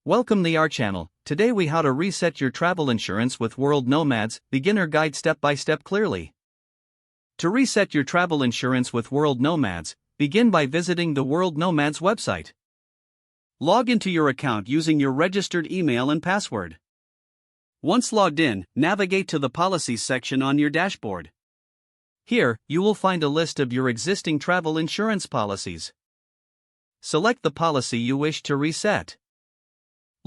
Welcome to our channel. Today we how to reset your travel insurance with World Nomads, beginner guide step by step clearly. To reset your travel insurance with World Nomads, begin by visiting the World Nomads website. Log into your account using your registered email and password. Once logged in, navigate to the Policies section on your dashboard. Here, you will find a list of your existing travel insurance policies. Select the policy you wish to reset.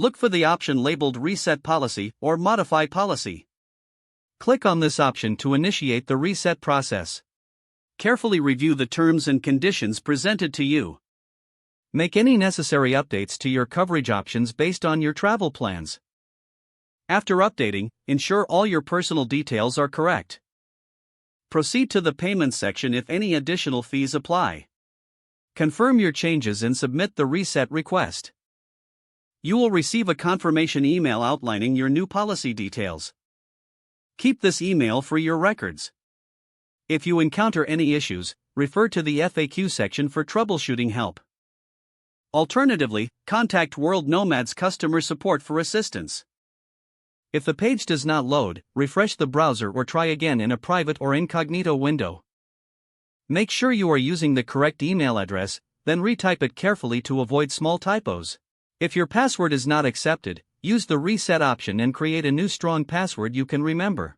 Look for the option labeled Reset Policy or Modify Policy. Click on this option to initiate the reset process. Carefully review the terms and conditions presented to you. Make any necessary updates to your coverage options based on your travel plans. After updating, ensure all your personal details are correct. Proceed to the payment section if any additional fees apply. Confirm your changes and submit the reset request. You will receive a confirmation email outlining your new policy details. Keep this email for your records. If you encounter any issues, refer to the FAQ section for troubleshooting help. Alternatively, contact World Nomads customer support for assistance. If the page does not load, refresh the browser or try again in a private or incognito window. Make sure you are using the correct email address, then retype it carefully to avoid small typos. If your password is not accepted, use the reset option and create a new strong password you can remember.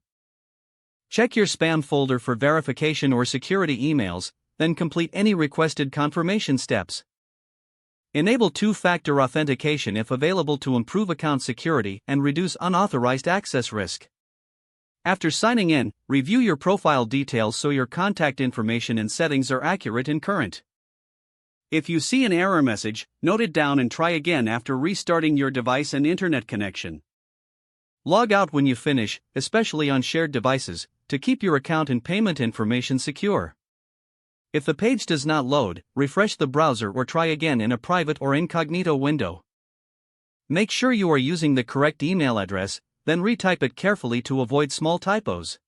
Check your spam folder for verification or security emails, then complete any requested confirmation steps. Enable two-factor authentication if available to improve account security and reduce unauthorized access risk. After signing in, review your profile details so your contact information and settings are accurate and current. If you see an error message, note it down and try again after restarting your device and internet connection. Log out when you finish, especially on shared devices, to keep your account and payment information secure. If the page does not load, refresh the browser or try again in a private or incognito window. Make sure you are using the correct email address, then retype it carefully to avoid small typos.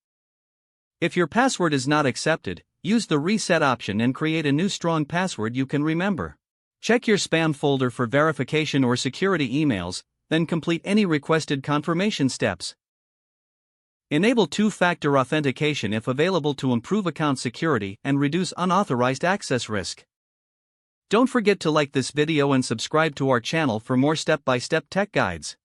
If your password is not accepted, use the reset option and create a new strong password you can remember. Check your spam folder for verification or security emails, then complete any requested confirmation steps. Enable two-factor authentication if available to improve account security and reduce unauthorized access risk. Don't forget to like this video and subscribe to our channel for more step-by-step tech guides.